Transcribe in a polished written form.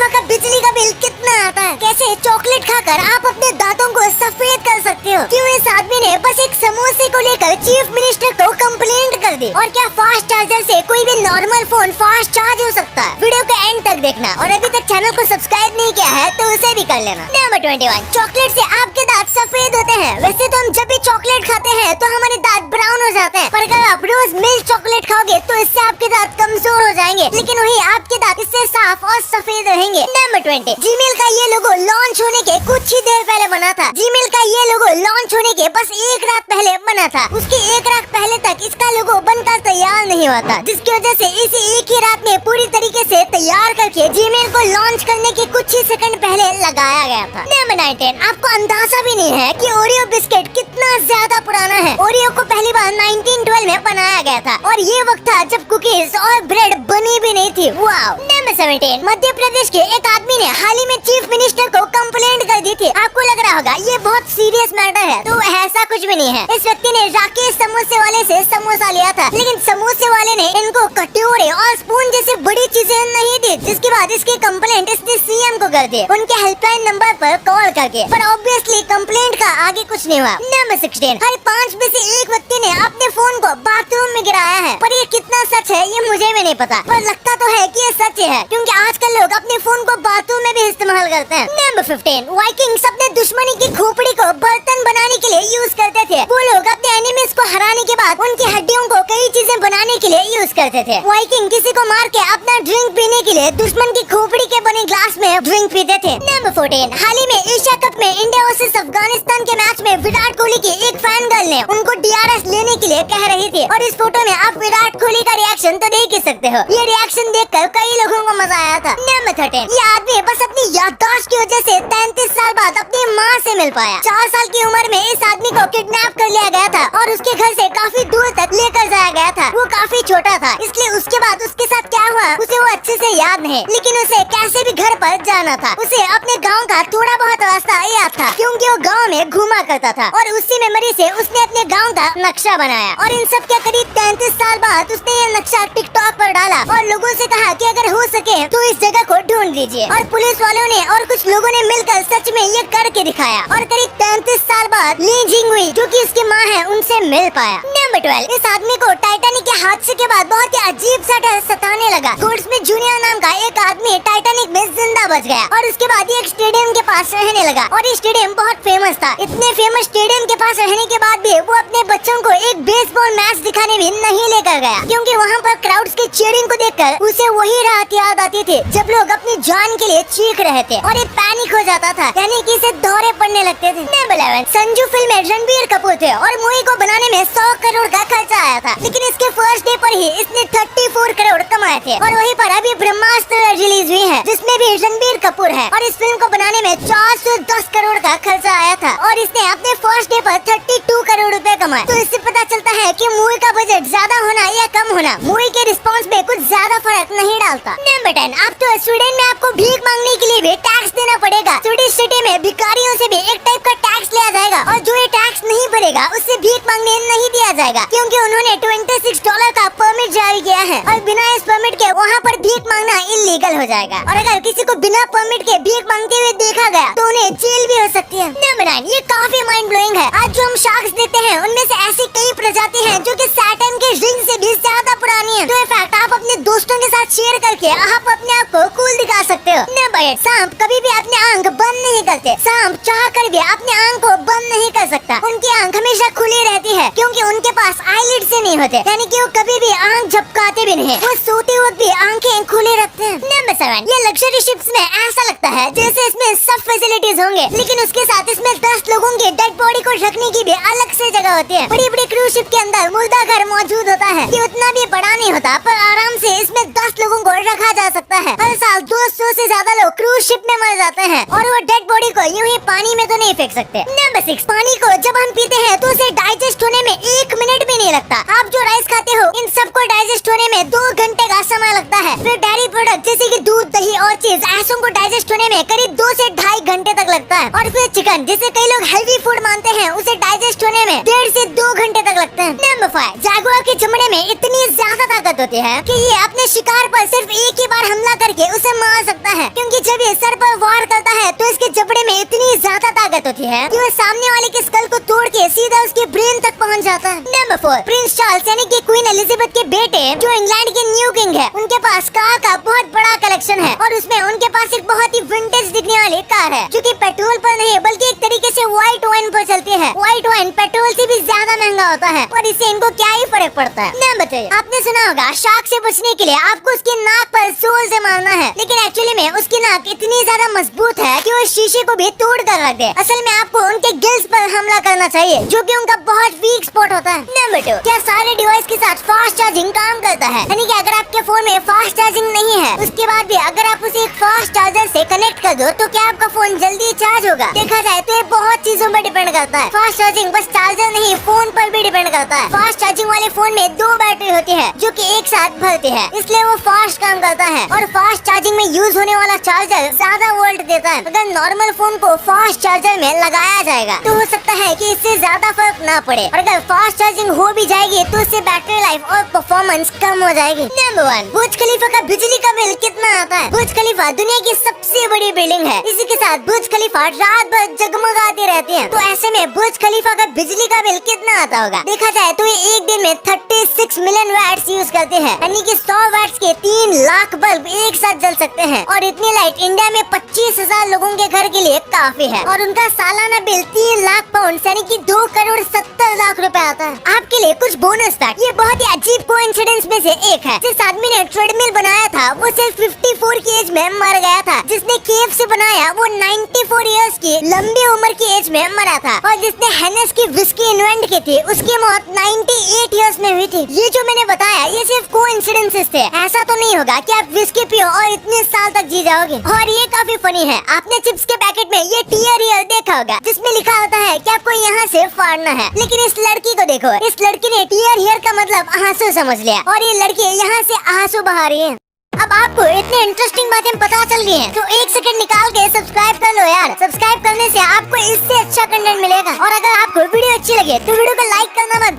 दफा का बिजली का बिल कितना आता है? कैसे चॉकलेट खाकर आप अपने दांतों को सफेद कर सकते हो? क्यों इस आदमी ने बस एक समोसे को लेकर चीफ मिनिस्टर को कंप्लेंट कर दी? और क्या फास्ट चार्जर से कोई भी नॉर्मल फोन फास्ट चार्ज हो सकता है? वीडियो के एंड तक देखना और अभी तक चैनल को सब्सक्राइब नहीं किया है तो उसे भी कर लेना। नंबर 21, चॉकलेट से आपके दांत सफेद होते हैं। वैसे तो हम जब भी चॉकलेट खाते हैं तो हमारे दांत ब्राउन हो जाते हैं, पर अगर आप रोज मिल्क चॉकलेट खाओगे तो इससे आपके दांत कमजोर हो जाएंगे, लेकिन वही आपके दांत इससे साफ और सफेद रहेंगे। नंबर 20, जीमेल का ये लोगो लॉन्च होने के कुछ ही देर पहले बना था। जीमेल का ये लोगो लॉन्च होने के बस एक रात पहले बना था। उसके एक रात पहले तक इसका लोगो बनकर तैयार नहीं हुआ था, जिसकी वजह से इसे एक ही रात में पूरी तरीके से तैयार करके जीमेल को लॉन्च करने के कुछ ही सेकंड पहले लगाया गया था। नंबर 19, आपको अंदाजा भी नहीं है कि ओरियो बिस्किट कितना ज्यादा पुराना है। ओरियो को पहली बार 1912 में बनाया गया था और ये वक्त था जब कुकीज और ब्रेड बनी भी नहीं थी। वाओ। नंबर 17, मध्य प्रदेश के एक आदमी ने हाल ही में चीफ मिनिस्टर को कंप्लेंट कर दी थी। आपको लग रहा होगा ये बहुत सीरियस मैटर है, तो ऐसा कुछ भी नहीं है। इस व्यक्ति ने राकेश समोसे वाले से समोसा लिया था, लेकिन समोसे वाले ने इनको कटोरे और स्पून जैसी बड़ी चीजें नहीं दी, जिसके बाद इसकी कंप्लेंट इसने सीएम को कर दी उनके हेल्पलाइन नंबर पर कॉल करके। पर ऑब्वियसली कंप्लेंट का आगे कुछ नहीं हुआ। नंबर 16, हर 5 में से एक व्यक्ति ने अपने फोन को बाथरूम में गिराया है, पर ये कितना सच है ये मुझे भी नहीं पता, पर लगता तो है कि ये सच है, क्योंकि आजकल लोग अपने फोन को बाथरूम में भी इस्तेमाल करते हैं। नंबर 15, वाइकिंग्स अपने दुश्मनी की खोपड़ी को बर्तन बनाने के लिए यूज करते थे। वो लोग अपने एनिमीज को हराने के बाद उनकी हड्डियों को कई चीजें बनाने के लिए यूज करते थे। वाइकिंग किसी को मार के अपना ड्रिंक पीने के लिए दुश्मन की खोपड़ी के बने ग्लास में ड्रिंक पीते थे। नंबर 14, हाल ही में एशिया कप में इंडिया वर्सेस अफगानिस्तान के मैच में विराट कोहली की एक फैन गर्ल ने उनको DRS लेने के लिए कह रही थी, और इस फोटो में आप विराट कोहली का रिएक्शन तो देख ही सकते हो। ये रिएक्शन देखकर कई लोगों को मजा आया था। नंबर 13, ये आदमी बस अपनी याददाश्त की वजह से 33 साल बाद अपनी माँ से मिल पाया। 4 साल की उम्र में इस आदमी को किडनैप कर लिया गया था और उसके घर से काफी दूर तक लेकर जाया गया था। वो काफी छोटा था, इसलिए उसके बाद उसके साथ क्या हुआ उसे वो अच्छे से याद नहीं, लेकिन उसे कैसे भी घर पर जाना था। उसे अपने गाँव का थोड़ा बहुत रास्ता याद था, क्योंकि वो गाँव में घूमा करता था, और उसी मेमोरी से उसने अपने गाँव का नक्शा बनाया। और इन सब के करीब 33 साल बाद उसने ये नक्शा टिकटॉक पर डाला और लोगों से कहा कि अगर हो सके तो इस जगह को ढूंढ लीजिए। और पुलिस वालों ने और कुछ लोगों ने मिलकर सच में ये करके दिखाया, और करीब 33 साल बाद ली जिंगहुई जो कि उसकी माँ है उनसे मिल पाया। नंबर 12, इस आदमी को टाइटैनिक के हादसे के बाद बहुत ही अजीब सा डर सताने लगा। गोल्डस्मिथ जूनियर नाम का एक आदमी टाइटैनिक में जिंदा बच गया, और उसके बाद ये एक स्टेडियम के पास रहने लगा, और ये स्टेडियम बहुत फेमस था। इतने फेमस स्टेडियम के पास रहने के बाद भी वो अपने बच्चों को एक बेसबॉल मैच दिखाने भी नहीं लेकर गया, क्योंकि वहाँ पर क्राउड्स की चीयरिंग को देखकर उसे वही रात याद आती थी जब लोग अपनी जान के लिए चीख रहे थे, और ये पैनिक हो जाता था, यानी कि इसे दौरे पड़ने लगते थे। नंबर 11, संजू फिल्म में रणबीर कपूर थे और मूवी को बनाने में 100 करोड़ का खर्चा आया था, लेकिन इसके फर्स्ट डे पर ही इसने 34 करोड़ कमाए थे। और वहीं पर अभी ब्रह्मास्त्र रिलीज हुई है, जिसमें भी रणबीर कपूर है, और इस फिल्म को बनाने में 410 करोड़ का खर्चा आया था, और इसने अपने फर्स्ट डे पर 32 करोड़ रुपए कमाए। तो इससे पता चलता है कि मूवी का बजट ज्यादा होना या कम होना मूवी के रिस्पॉन्स में कुछ ज्यादा फर्क नहीं डालता। नंबर 10, अब तो स्वीडन में आपको भीख मांगने के लिए भी टैक्स देना पड़ेगा। स्वीडिश सिटी में भिखारियों से भी एक टाइप का टैक्स लिया जाएगा, और जो ये टैक्स नहीं भरेगा उससे भीख मांगने नहीं दिया जाएगा, क्योंकि उन्होंने $26 का परमिट जारी किया है, और बिना इस परमिट के वहाँ पर भीख मांगना इलीगल हो जाएगा। और अगर किसी को बिना परमिट के भीख मांगते हुए देखा गया तो उन्हें जेल भी हो सकती है। नंबर 9, ये काफी माइंड ब्लोइंग है। आज जो हम शार्क्स देखते हैं उनमें से ऐसी कई प्रजाति हैं जो कि सैटर्न के रिंग से भी ज्यादा पुरानी है। तो इनफैक्ट आप अपने दोस्तों के साथ शेयर करके आप अपने आप को कूल दिखा सकते हो। नंबर 8, सांप कभी भी अपने आंख बंद नहीं करते। सांप चाह कर भी अपने आंख को बंद नहीं कर सकता। उनकी आंख हमेशा खुली रहती है, क्योंकि उनके पास आईलिड से नहीं होते, यानी कि वो कभी भी आंख झपकाते भी नहीं। वो सोते वक्त भी आंखें खुली रखते हैं। नंबर 7, ये लग्जरी शिप्स में ऐसा लगता है जैसे इसमें सब फैसिलिटीज होंगे, लेकिन उसके साथ इसमें 10 लोगों के डेड बॉडी को रखने की भी अलग से जगह होती है। बड़ी बड़ी क्रूज शिप के अंदर मुर्दा घर मौजूद होता है। ये उतना भी बड़ा नहीं होता, पर आराम से इसमें 10 लोगों को रखा जा सकता है। हर साल 200 से ज्यादा लोग क्रूज शिप में मर जाते हैं, और वो डेड बॉडी को यूं ही पानी में तो नहीं फेंक सकते। नंबर 6, पानी को जब हम पीते हैं तो उसे डाइजेस्ट होने में 1 मिनट भी नहीं लगता। आप जो राइस खाते हो इन सबको डाइजेस्ट होने में 2 घंटे का समय लगता है। फिर डेयरी प्रोडक्ट जैसे कि दूध, दही और चीज ऐसों को डाइजेस्ट होने में करीब 2 से 2.5 घंटे तक लगता है। और फिर चिकन, जिसे कई लोग हेल्दी फूड मानते हैं, उसे डाइजेस्ट होने में 1.5 से 2 घंटे तक लगते हैं। नंबर 5, जागुआर के चमड़े में इतनी ज्यादा ताकत होती है कि ये अपने शिकार पर सिर्फ एक ही बार हमला करके उसे मार सकता है, क्योंकि जब ये सर पर वार करता है तो इसके जबड़े में इतनी ज्यादा ताकत होती है कि वो सामने वाले के स्कल को तोड़ के सीधा उसके ब्रेन तक पहुंच जाता है। नंबर 4, प्रिंस चार्ल्स यानी कि क्वीन एलिजाबेथ के बेटे, जो इंग्लैंड के न्यू किंग है, उनके पास कार का बहुत बड़ा कलेक्शन है और उसमें उनके पास एक बहुत ही विंटेज दिखने वाली कार है, जो कि पेट्रोल पर नहीं बल्कि एक तरीके से व्हाइट वाइन पर चलती है। व्हाइट वाइन पेट्रोल से भी ज्यादा महंगा होता है और इससे इनको क्या ही फर्क पड़ता है। नंबर 3, आपने सुना होगा शार्क से बचने के लिए आपको उसकी नाक पर जोर से मारना है, लेकिन एक्चुअली में उसकी नाक इतनी ज्यादा मजबूत है कि वो शीशे को भी तोड़ कर रख दे। असल में आपको उनके गिल्स पर हमला करना चाहिए, जो कि उनका बहुत वीक स्पॉट होता है। नंबर 2, क्या सारे डिवाइस के साथ फास्ट चार्जिंग काम करता है? यानी कि अगर आपके फोन में फास्ट चार्जिंग नहीं है, उसके बाद भी अगर आप उसे एक फास्ट चार्जर से कनेक्ट कर दो तो क्या आपका फोन जल्दी चार्ज होगा? देखा जाए तो ये बहुत चीजों पर डिपेंड करता है। फास्ट चार्जिंग बस चार्जर नहीं, फोन पर भी डिपेंड करता है। फास्ट चार्जिंग वाले फोन में 2 बैटरी होती है जो कि एक साथ भरती है, इसलिए वो फास्ट काम करता है। और फास्ट चार्जिंग में यूज होने वाला चार्जर ज्यादा वोल्ट देता है। अगर नॉर्मल फोन को फास्ट चार्जर में लगाया जाएगा तो हो सकता है कि इससे ज्यादा फर्क ना पड़े, और अगर फास्ट चार्जिंग हो भी जाएगी तो इससे बैटरी लाइफ और परफॉर्मेंस कम हो जाएगी। नंबर 1, बुर्ज खलीफा का बिजली का बिल कितना आता है? बुर्ज खलीफा दुनिया की सबसे बड़ी बिल्डिंग है। इसी के साथ बुर्ज खलीफा रात भर जगमगाती रहती है, तो ऐसे में बुर्ज खलीफा का बिजली का बिल कितना आता होगा? देखा जाए तो ये एक दिन में 36 मिलियन वैट्स यूज करते हैं, यानी कि 100 वैट्स के 3 लाख बल्ब एक साथ जल सकते हैं। और इतनी लाइट इंडिया में 25,000 लोगों के घर के लिए काफी है। और उनका सालाना बिल 3 लाख पाउंड यानी कि 2 करोड़ 70 लाख रुपए आता है। आपके लिए कुछ बोनस था। ये बहुत ही अजीब कोइंसिडेंस में से एक है। जिस आदमी ने ट्रेडमिल बनाया था वो सिर्फ 54 की एज में मर गया था। जिसने केव से बनाया वो 94 इयर्स की लंबी उम्र की एज में मरा था। और जिसने हेनेस की विस्की इन्वेंट की थी उसकी मौत 98 इयर्स में हुई थी। ये जो मैंने बताया ये सिर्फ कोइंसिडेंसेस थे। ऐसा तो नहीं होगा कि आप विस्की पियो और इतने साल तक जी जाओगे। और ये काफी फनी है। आपने चिप्स के पैकेट में ये टीयर ईयर देखा होगा, जिसमें लिखा होता है कि आपको यहाँ से फाड़ना है, लेकिन इस लड़की को देखो, इस लड़की ने टीयर ईयर का मतलब आंसू समझ लिया और ये लड़की यहाँ से आंसू बहा रही है। अब आपको इतने इंटरेस्टिंग बातें पता चल गई हैं, तो 1 सेकंड निकाल के सब्सक्राइब कर लो यार। सब्सक्राइब करने से आपको इससे अच्छा कंटेंट मिलेगा। और अगर आपको वीडियो अच्छी लगे तो वीडियो को लाइक करना मत